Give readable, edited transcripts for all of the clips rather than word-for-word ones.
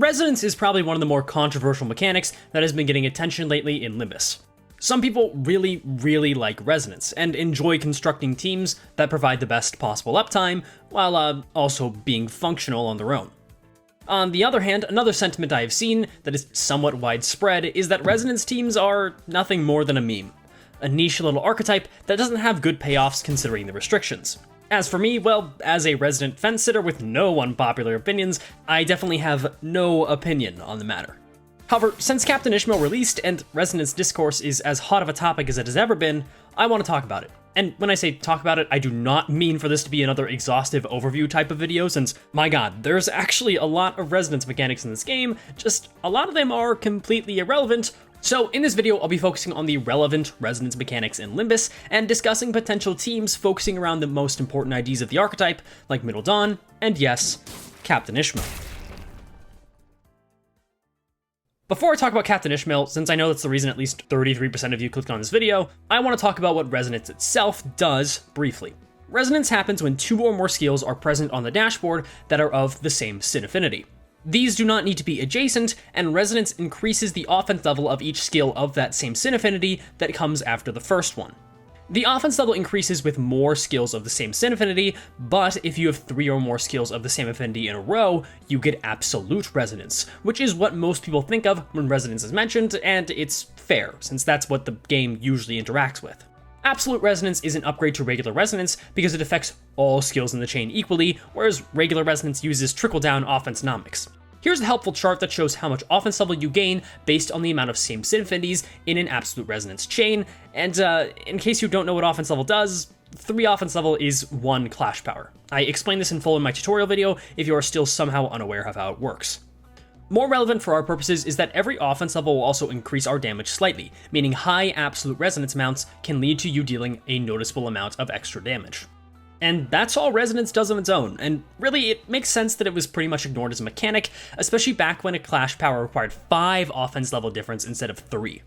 Resonance is probably one of the more controversial mechanics that has been getting attention lately in Limbus. Some people really like Resonance, and enjoy constructing teams that provide the best possible uptime, while also being functional on their own. On the other hand, another sentiment I have seen that is somewhat widespread is that Resonance teams are nothing more than a meme. A niche little archetype that doesn't have good payoffs considering the restrictions. As for me, well, as a resident fence sitter with no unpopular opinions, I definitely have no opinion on the matter. However, since Captain Ishmael released and Resonance discourse is as hot of a topic as it has ever been, I want to talk about it. And when I say talk about it, I do not mean for this to be another exhaustive overview type of video, since, my god, there's actually a lot of Resonance mechanics in this game, just a lot of them are completely irrelevant. So in this video, I'll be focusing on the relevant Resonance mechanics in Limbus, and discussing potential teams focusing around the most important IDs of the archetype, like Middle Dawn, and yes, Captain Ishmael. Before I talk about Captain Ishmael, since I know that's the reason at least 33% of you clicked on this video, I want to talk about what Resonance itself does briefly. Resonance happens when 2 or more skills are present on the dashboard that are of the same sin affinity. These do not need to be adjacent, and Resonance increases the offense level of each skill of that same sin affinity that comes after the first one. The offense level increases with more skills of the same sin affinity, but if you have 3 or more skills of the same affinity in a row, you get absolute resonance, which is what most people think of when resonance is mentioned, and it's fair, since that's what the game usually interacts with. Absolute resonance is an upgrade to regular resonance because it affects all skills in the chain equally, whereas regular resonance uses trickle-down offense-nomics. Here's a helpful chart that shows how much offense level you gain based on the amount of same sin affinities in an absolute resonance chain, and in case you don't know what offense level does, 3 offense level is 1 clash power. I explained this in full in my tutorial video if you are still somehow unaware of how it works. More relevant for our purposes is that every offense level will also increase our damage slightly, meaning high absolute resonance amounts can lead to you dealing a noticeable amount of extra damage. And that's all Resonance does on its own, and really it makes sense that it was pretty much ignored as a mechanic, especially back when a clash power required 5 offense level difference instead of 3.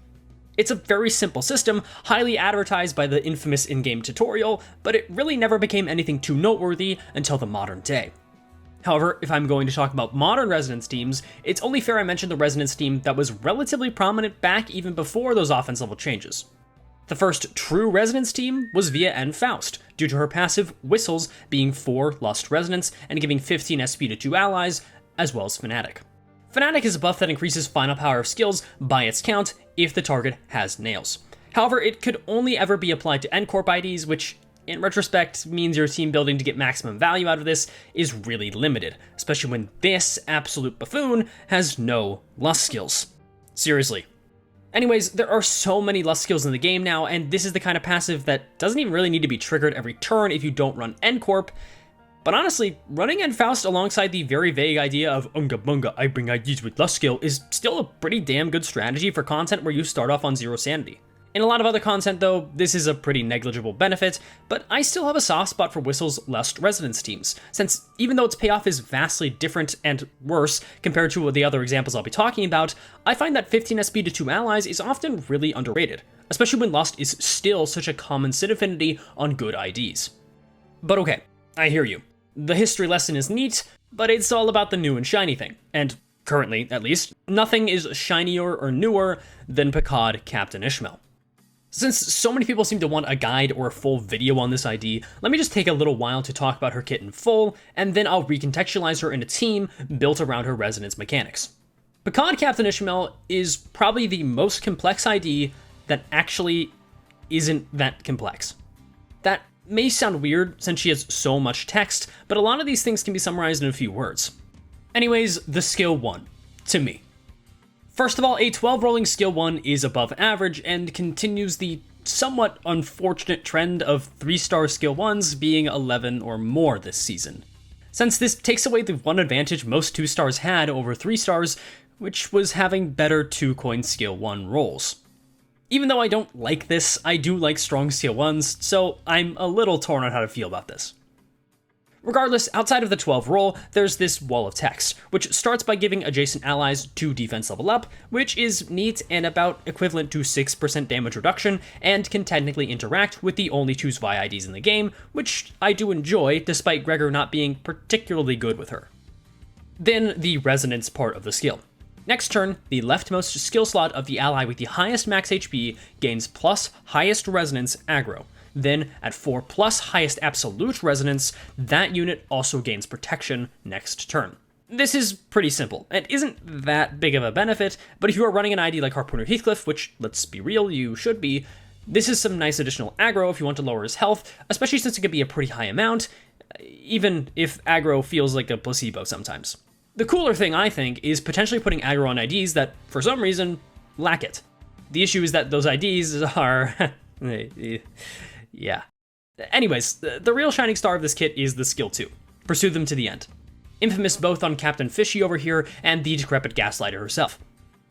It's a very simple system, highly advertised by the infamous in-game tutorial, but it really never became anything too noteworthy until the modern day. However, if I'm going to talk about modern Resonance teams, it's only fair I mention the Resonance team that was relatively prominent back even before those offense level changes. The first true Resonance team was Via and Faust, due to her passive Whistles being 4 Lust Resonance and giving 15 SP to 2 allies, as well as Fanatic. Fanatic is a buff that increases final power of skills by its count if the target has nails. However, it could only ever be applied to N-Corp IDs, which in retrospect means your team building to get maximum value out of this is really limited, especially when this absolute buffoon has no Lust skills. Seriously. Anyways, there are so many Lust skills in the game now, and this is the kind of passive that doesn't even really need to be triggered every turn if you don't run N-Corp. But honestly, running N-Faust alongside the very vague idea of Unga Bunga, I bring IDs with Lust skill is still a pretty damn good strategy for content where you start off on 0 sanity. In a lot of other content though, this is a pretty negligible benefit, but I still have a soft spot for Whistle's Lust Resonance teams, since even though its payoff is vastly different and worse compared to the other examples I'll be talking about, I find that 15 SP to 2 allies is often really underrated, especially when Lust is still such a common sin affinity on good IDs. But okay, I hear you. The history lesson is neat, but it's all about the new and shiny thing, and currently, at least, nothing is shinier or newer than Picard Captain Ishmael. Since so many people seem to want a guide or a full video on this ID, let me just take a little while to talk about her kit in full, and then I'll recontextualize her in a team built around her resonance mechanics. Picard Captain Ishmael is probably the most complex ID that actually isn't that complex. That may sound weird since she has so much text, but a lot of these things can be summarized in a few words. Anyways, the skill 1, to me. First of all, a 12 rolling skill 1 is above average and continues the somewhat unfortunate trend of 3-star skill 1s being 11 or more this season. Since this takes away the one advantage most 2-stars had over 3-stars, which was having better 2-coin skill 1 rolls. Even though I don't like this, I do like strong skill 1s, so I'm a little torn on how to feel about this. Regardless, outside of the 12 roll, there's this wall of text, which starts by giving adjacent allies 2 defense level up, which is neat and about equivalent to 6% damage reduction, and can technically interact with the only 2 Zwei IDs in the game, which I do enjoy, despite Gregor not being particularly good with her. Then the resonance part of the skill. Next turn, the leftmost skill slot of the ally with the highest max HP gains plus highest resonance aggro. Then, at 4 plus highest absolute resonance, that unit also gains protection next turn. This is pretty simple, and isn't that big of a benefit, but if you are running an ID like Harpoon or Heathcliff, which, let's be real, you should be, this is some nice additional aggro if you want to lower his health, especially since it can be a pretty high amount, even if aggro feels like a placebo sometimes. The cooler thing, I think, is potentially putting aggro on IDs that, for some reason, lack it. The issue is that those IDs are... yeah. Anyways, the real shining star of this kit is the skill 2. Pursue them to the end. Infamous both on Captain Fishy over here and the decrepit Gaslighter herself.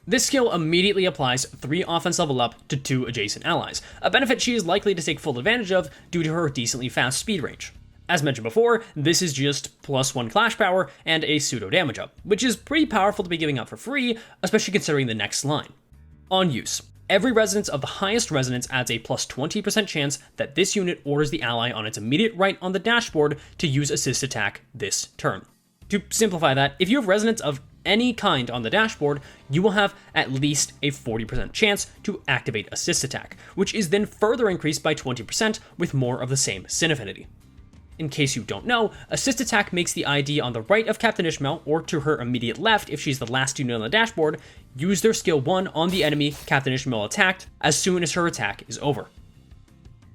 This skill immediately applies 3 offense level up to 2 adjacent allies, a benefit she is likely to take full advantage of due to her decently fast speed range. As mentioned before, this is just +1 clash power and a pseudo damage up, which is pretty powerful to be giving out for free, especially considering the next line. On use. Every resonance of the highest resonance adds a plus 20% chance that this unit orders the ally on its immediate right on the dashboard to use assist attack this turn. To simplify that, if you have resonance of any kind on the dashboard, you will have at least a 40% chance to activate assist attack, which is then further increased by 20% with more of the same sin affinity. In case you don't know, assist attack makes the ID on the right of Captain Ishmael, or to her immediate left if she's the last unit on the dashboard, use their skill 1 on the enemy Captain Ishmael attacked as soon as her attack is over.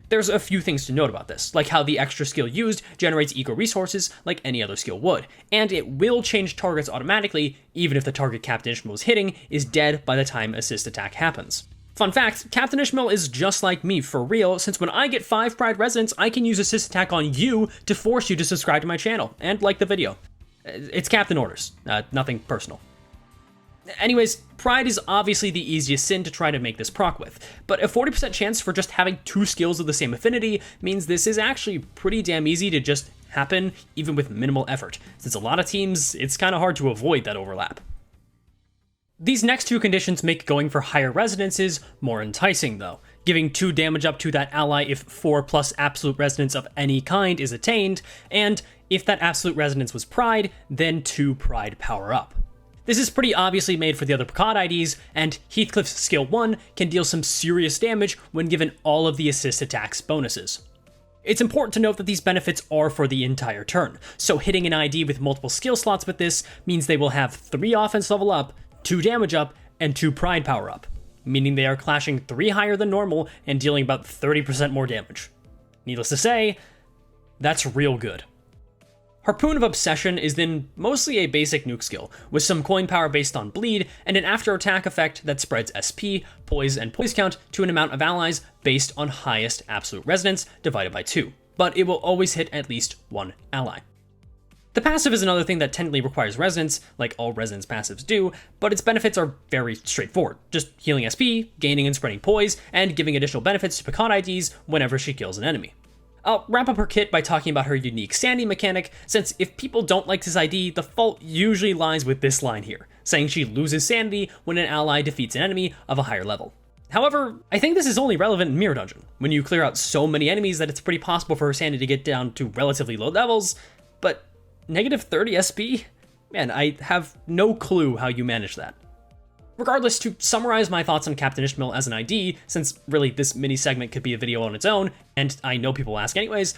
There's a few things to note about this, like how the extra skill used generates eco resources like any other skill would, and it will change targets automatically even if the target Captain Ishmael is hitting is dead by the time assist attack happens. Fun fact, Captain Ishmael is just like me for real, since when I get 5 Pride Resonance, I can use assist attack on you to force you to subscribe to my channel and like the video. It's Captain orders, nothing personal. Anyways, Pride is obviously the easiest sin to try to make this proc with, but a 40% chance for just having 2 skills of the same affinity means this is actually pretty damn easy to just happen even with minimal effort, since a lot of teams, it's kind of hard to avoid that overlap. These next 2 conditions make going for higher resonances more enticing though, giving 2 damage up to that ally if 4 plus absolute resonance of any kind is attained, and if that absolute resonance was Pride, then 2 Pride power up. This is pretty obviously made for the other Picard IDs, and Heathcliff's skill 1 can deal some serious damage when given all of the assist attacks bonuses. It's important to note that these benefits are for the entire turn, so hitting an ID with multiple skill slots with this means they will have 3 offense level up, 2 damage up, and 2 Pride power up, meaning they are clashing 3 higher than normal and dealing about 30% more damage. Needless to say, that's real good. Harpoon of Obsession is then mostly a basic nuke skill, with some coin power based on bleed, and an after attack effect that spreads SP, poise, and poise count to an amount of allies based on highest absolute resonance divided by 2, but it will always hit at least 1 ally. The passive is another thing that technically requires resonance, like all resonance passives do, but its benefits are very straightforward, just healing SP, gaining and spreading poise, and giving additional benefits to Picard IDs whenever she kills an enemy. I'll wrap up her kit by talking about her unique Sandy mechanic, since if people don't like this ID, the fault usually lies with this line here, saying she loses sanity when an ally defeats an enemy of a higher level. However, I think this is only relevant in Mirror Dungeon, when you clear out so many enemies that it's pretty possible for her sanity to get down to relatively low levels, but negative 30 SP? Man, I have no clue how you manage that. Regardless, to summarize my thoughts on Captain Ishmael as an ID, since really this mini segment could be a video on its own, and I know people ask anyways,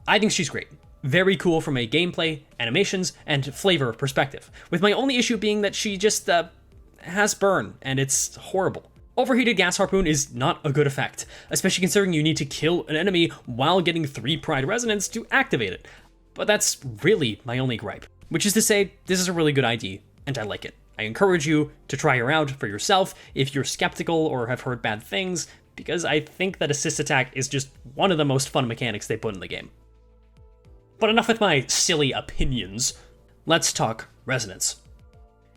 I think she's great. Very cool from a gameplay, animations, and flavor perspective, with my only issue being that she just, has burn, and it's horrible. Overheated gas harpoon is not a good effect, especially considering you need to kill an enemy while getting 3 Pride Resonance to activate it. But that's really my only gripe, which is to say, this is a really good ID, and I like it. I encourage you to try her out for yourself if you're skeptical or have heard bad things, because I think that assist attack is just one of the most fun mechanics they put in the game. But enough with my silly opinions. Let's talk resonance.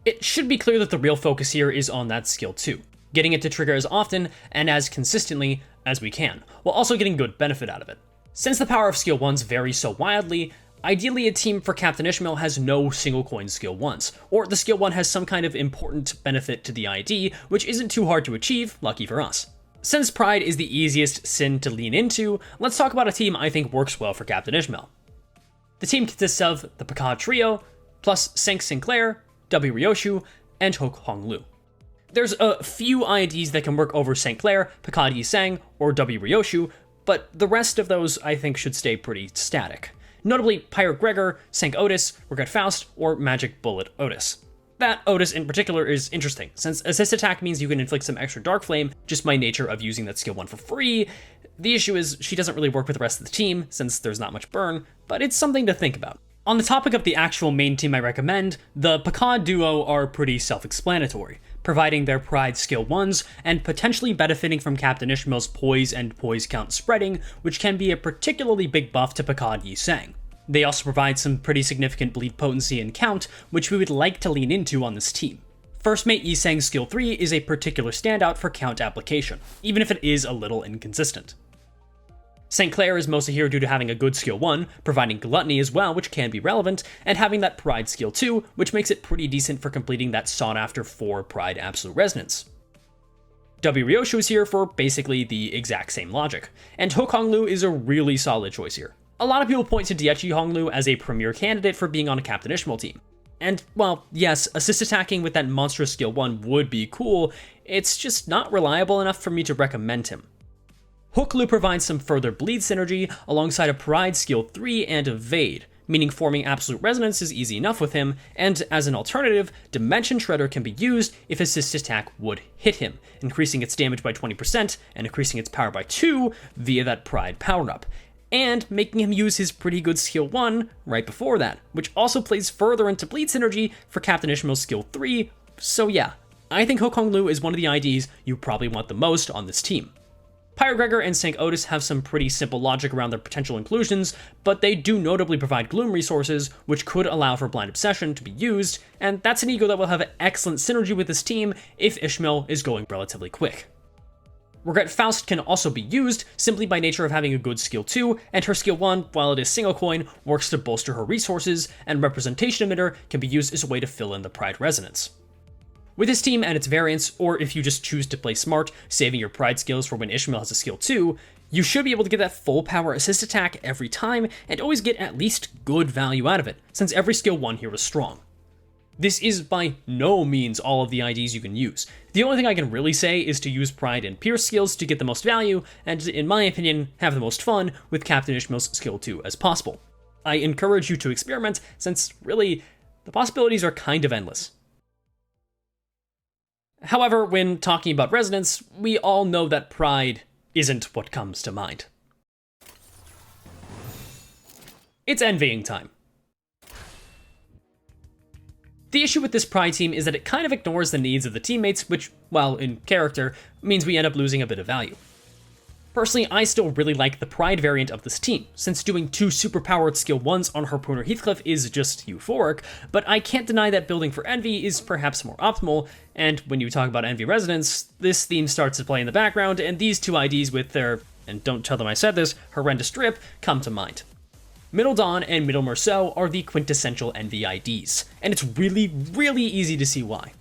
It should be clear that the real focus here is on that skill 2, getting it to trigger as often and as consistently as we can, while also getting good benefit out of it. Since the power of skill 1s varies so wildly, ideally a team for Captain Ishmael has no single coin skill 1s, or the skill 1 has some kind of important benefit to the ID, which isn't too hard to achieve, lucky for us. Since Pride is the easiest sin to lean into, let's talk about a team I think works well for Captain Ishmael. The team consists of the Picard trio, plus Sank Sinclair, W. Ryoshu, and Hook Hong Lu. There's a few IDs that can work over St. Clair, Picard Yi Sang, or W. Ryoshu, but the rest of those I think should stay pretty static. Notably, Pirate Gregor, Sank Otis, Regret Faust, or Magic Bullet Otis. That Otis in particular is interesting, since assist attack means you can inflict some extra Dark Flame just by nature of using that skill 1 for free. The issue is she doesn't really work with the rest of the team, since there's not much burn, but it's something to think about. On the topic of the actual main team I recommend, the Picard duo are pretty self-explanatory, providing their Pride skill 1s, and potentially benefiting from Captain Ishmael's poise and poise count spreading, which can be a particularly big buff to Picard Yi Sang. They also provide some pretty significant bleed potency and count, which we would like to lean into on this team. First Mate Yi Sang's skill 3 is a particular standout for count application, even if it is a little inconsistent. St. Clair is mostly here due to having a good skill 1, providing Gluttony as well, which can be relevant, and having that Pride skill 2, which makes it pretty decent for completing that sought-after 4 Pride Absolute Resonance. W. Ryoshu is here for basically the exact same logic, and Hook Hong Lu is a really solid choice here. A lot of people point to Diechi Hong Lu as a premier candidate for being on a Captain Ishmael team. And, well, yes, assist attacking with that monstrous skill 1 would be cool, it's just not reliable enough for me to recommend him. Hook Lu provides some further bleed synergy alongside a Pride skill 3 and Evade, meaning forming Absolute Resonance is easy enough with him, and as an alternative, Dimension Shredder can be used if assist attack would hit him, increasing its damage by 20% and increasing its power by 2 via that Pride power-up, and making him use his pretty good skill 1 right before that, which also plays further into bleed synergy for Captain Ishmael's skill 3, so yeah, I think Hook Hong Lu is one of the IDs you probably want the most on this team. Pirate Gregor and Sank Otis have some pretty simple logic around their potential inclusions, but they do notably provide Gloom resources, which could allow for Blind Obsession to be used, and that's an ego that will have excellent synergy with this team if Ishmael is going relatively quick. Regret Faust can also be used simply by nature of having a good skill 2, and her skill 1, while it is single coin, works to bolster her resources, and Representation Emitter can be used as a way to fill in the Pride Resonance. With this team and its variants, or if you just choose to play smart, saving your Pride skills for when Ishmael has a skill 2, you should be able to get that full power assist attack every time, and always get at least good value out of it, since every skill 1 here is strong. This is by no means all of the IDs you can use. The only thing I can really say is to use Pride and Pierce skills to get the most value, and in my opinion, have the most fun with Captain Ishmael's skill 2 as possible. I encourage you to experiment, since really, the possibilities are kind of endless. However, when talking about Resonance, we all know that Pride isn't what comes to mind. It's envying time. The issue with this Pride team is that it kind of ignores the needs of the teammates, which, while in character, means we end up losing a bit of value. Personally, I still really like the Pride variant of this team, since doing 2 superpowered skill 1s on Harpooner Heathcliff is just euphoric, but I can't deny that building for Envy is perhaps more optimal, and when you talk about Envy Resonance, this theme starts to play in the background, and these 2 IDs with their, and don't tell them I said this, horrendous drip, come to mind. Middle Dawn and Middle Merceau are the quintessential Envy IDs, and it's really easy to see why.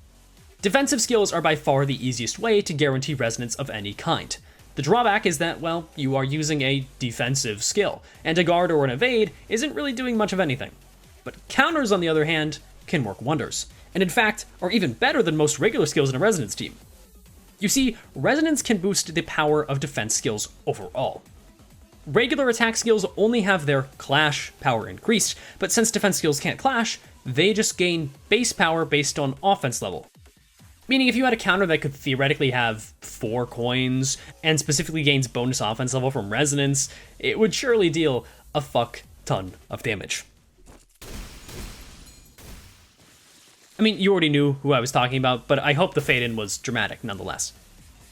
Defensive skills are by far the easiest way to guarantee resonance of any kind. The drawback is that, well, you are using a defensive skill, and a guard or an evade isn't really doing much of anything. But counters, on the other hand, can work wonders, and in fact, are even better than most regular skills in a resonance team. You see, resonance can boost the power of defense skills overall. Regular attack skills only have their clash power increased, but since defense skills can't clash, they just gain base power based on offense level. Meaning if you had a counter that could theoretically have 4 coins, and specifically gains bonus offense level from resonance, it would surely deal a fuck ton of damage. I mean, you already knew who I was talking about, but I hope the fade-in was dramatic nonetheless.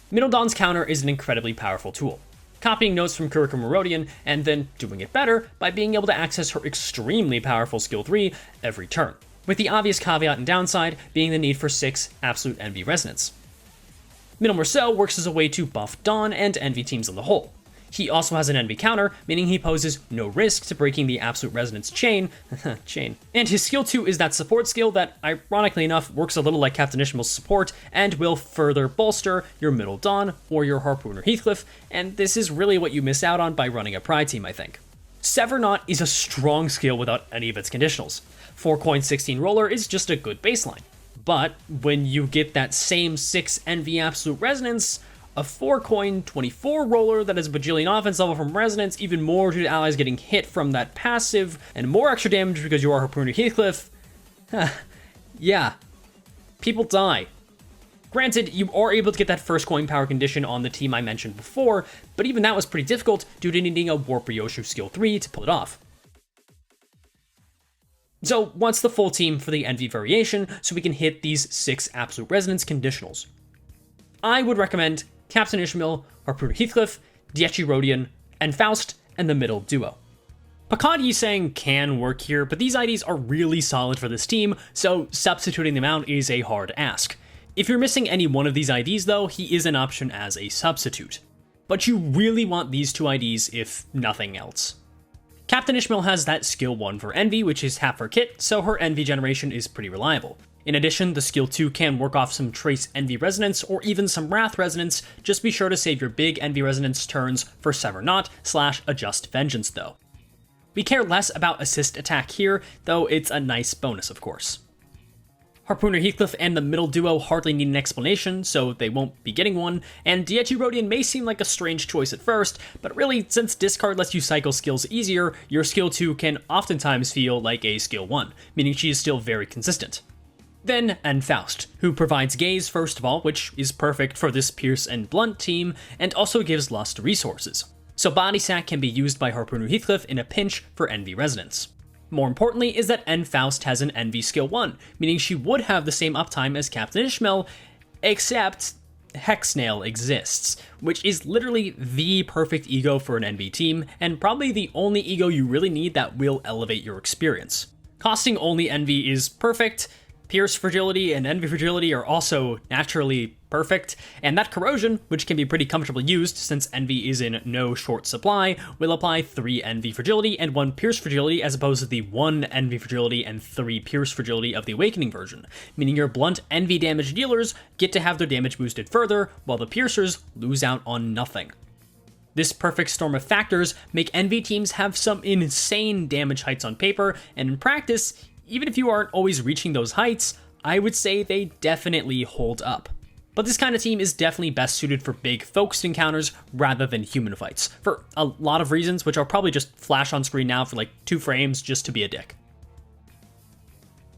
Middle Dawn's counter is an incredibly powerful tool, copying notes from Kurika Merodian, and then doing it better by being able to access her extremely powerful skill 3 every turn, with the obvious caveat and downside being the need for 6 absolute Envy Resonance. Middle Merceau works as a way to buff Dawn and Envy teams on the whole. He also has an Envy counter, meaning he poses no risk to breaking the Absolute Resonance chain, and his skill 2 is that support skill that, ironically enough, works a little like Captain Ishmael's support, and will further bolster your Middle Dawn or your Harpooner Heathcliff, and this is really what you miss out on by running a Pride team, I think. Sever Not is a strong skill without any of its conditionals. 4 coin 16 roller is just a good baseline. But when you get that same 6 Envy Absolute Resonance, a 4 coin 24 roller that has a bajillion offense level from Resonance, even more due to allies getting hit from that passive, and more extra damage because you are Harpooner Heathcliff, yeah, people die. Granted, you are able to get that first coin power condition on the team I mentioned before, but even that was pretty difficult due to needing a Warp Ryoshu skill 3 to pull it off. So what's the full team for the Envy variation so we can hit these 6 Absolute Resonance conditionals? I would recommend Captain Ishmael, Harpooner Heathcliff, Diechi Rodian, and Faust, and the middle duo. Pakad Yisang can work here, but these IDs are really solid for this team, so substituting them out is a hard ask. If you're missing any one of these IDs though, he is an option as a substitute. But you really want these 2 IDs if nothing else. Captain Ishmael has that skill 1 for Envy, which is half her kit, so her Envy generation is pretty reliable. In addition, the skill 2 can work off some Trace Envy Resonance or even some Wrath Resonance, just be sure to save your big Envy Resonance turns for Sever Not / Adjust Vengeance though. We care less about Assist Attack here, though it's a nice bonus of course. Harpooner Heathcliff and the middle duo hardly need an explanation, so they won't be getting one, and Diechi Rodian may seem like a strange choice at first, but really, since discard lets you cycle skills easier, your skill 2 can oftentimes feel like a skill 1, meaning she is still very consistent. Then, and Faust, who provides Gaze first of all, which is perfect for this Pierce and Blunt team, and also gives Lust resources. So Body Sack can be used by Harpooner Heathcliff in a pinch for Envy Resonance. More importantly is that Faust has an Envy skill 1, meaning she would have the same uptime as Captain Ishmael, except Hexnail exists, which is literally the perfect ego for an Envy team, and probably the only ego you really need that will elevate your experience. Costing only Envy is perfect, Pierce Fragility and Envy Fragility are also naturally perfect, and that Corrosion, which can be pretty comfortably used since Envy is in no short supply, will apply 3 Envy Fragility and 1 Pierce Fragility as opposed to the 1 Envy Fragility and 3 Pierce Fragility of the Awakening version, meaning your blunt Envy damage dealers get to have their damage boosted further, while the Piercers lose out on nothing. This perfect storm of factors make Envy teams have some insane damage heights on paper, and in practice, even if you aren't always reaching those heights, I would say they definitely hold up. But this kind of team is definitely best suited for big focused encounters rather than human fights, for a lot of reasons which I'll probably just flash on screen now for like 2 frames just to be a dick.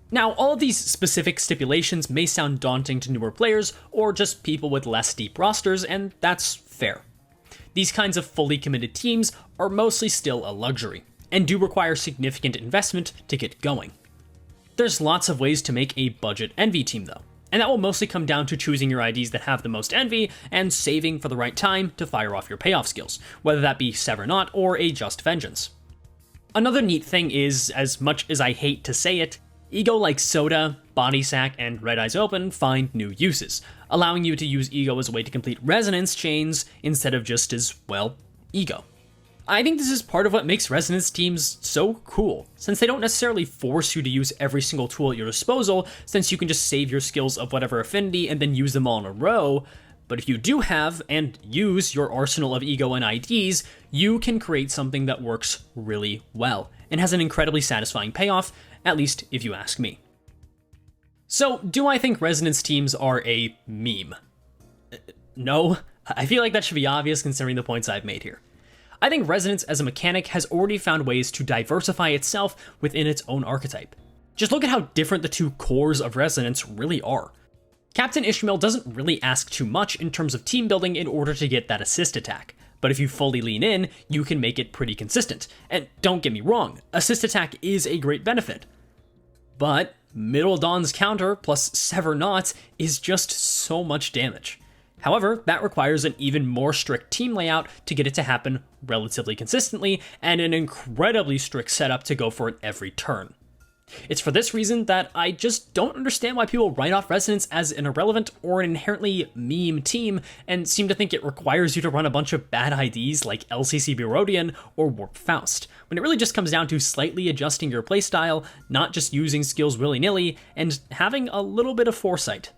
Now, all of these specific stipulations may sound daunting to newer players or just people with less deep rosters, and that's fair. These kinds of fully committed teams are mostly still a luxury, and do require significant investment to get going. There's lots of ways to make a budget Envy team though, and that will mostly come down to choosing your IDs that have the most Envy and saving for the right time to fire off your payoff skills, whether that be Sever Not or a Just Vengeance. Another neat thing is, as much as I hate to say it, ego like Soda, Body Sack, and Red Eyes Open find new uses, allowing you to use ego as a way to complete resonance chains instead of just as, well, ego. I think this is part of what makes resonance teams so cool, since they don't necessarily force you to use every single tool at your disposal, since you can just save your skills of whatever affinity and then use them all in a row, but if you do have and use your arsenal of ego and IDs, you can create something that works really well, and has an incredibly satisfying payoff, at least if you ask me. So, do I think resonance teams are a meme? No, I feel like that should be obvious considering the points I've made here. I think Resonance as a mechanic has already found ways to diversify itself within its own archetype. Just look at how different the 2 cores of Resonance really are. Captain Ishmael doesn't really ask too much in terms of team building in order to get that assist attack, but if you fully lean in, you can make it pretty consistent. And don't get me wrong, assist attack is a great benefit. But Middle Dawn's counter plus Sever Not is just so much damage. However, that requires an even more strict team layout to get it to happen relatively consistently, and an incredibly strict setup to go for it every turn. It's for this reason that I just don't understand why people write off Resonance as an irrelevant or an inherently meme team, and seem to think it requires you to run a bunch of bad IDs like LCC Rodian or Warp Faust, when it really just comes down to slightly adjusting your playstyle, not just using skills willy-nilly, and having a little bit of foresight.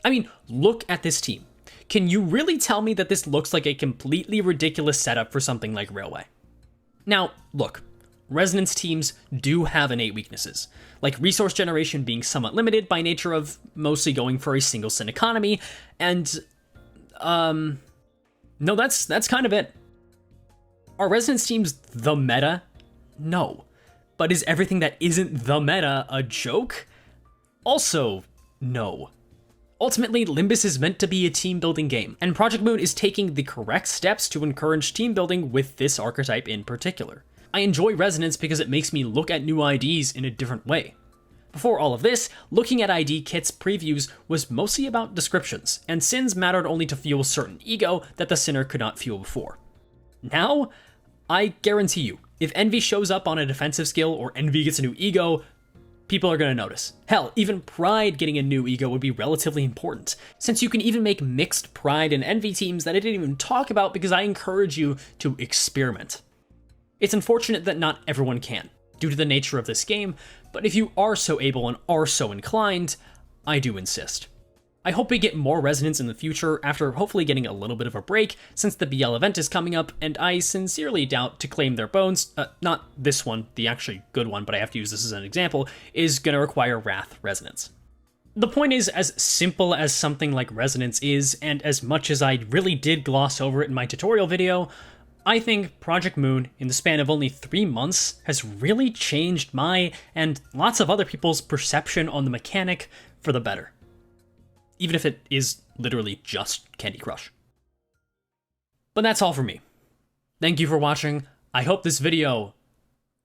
I mean, look at this team. Can you really tell me that this looks like a completely ridiculous setup for something like Railway? Now, look, Resonance teams do have innate weaknesses, like resource generation being somewhat limited by nature of mostly going for a single sin economy, and, no, that's kind of it. Are Resonance teams the meta? No. But is everything that isn't the meta a joke? Also, no. Ultimately, Limbus is meant to be a team-building game, and Project Moon is taking the correct steps to encourage team building with this archetype in particular. I enjoy Resonance because it makes me look at new IDs in a different way. Before all of this, looking at ID kits previews was mostly about descriptions, and sins mattered only to fuel certain ego that the sinner could not fuel before. Now, I guarantee you, if Envy shows up on a defensive skill or Envy gets a new ego, people are going to notice. Hell, even Pride getting a new ego would be relatively important, since you can even make mixed Pride and Envy teams that I didn't even talk about because I encourage you to experiment. It's unfortunate that not everyone can, due to the nature of this game, but if you are so able and are so inclined, I do insist. I hope we get more Resonance in the future after hopefully getting a little bit of a break since the BL event is coming up, and I sincerely doubt to claim their bones, not this one, the actually good one, but I have to use this as an example, is gonna require Wrath Resonance. The point is, as simple as something like Resonance is, and as much as I really did gloss over it in my tutorial video, I think Project Moon, in the span of only 3 months, has really changed my, and lots of other people's, perception on the mechanic for the better. Even if it is literally just Candy Crush. But that's all for me. Thank you for watching. I hope this video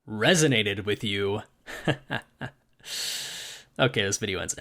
resonated with you. Okay, this video ends now.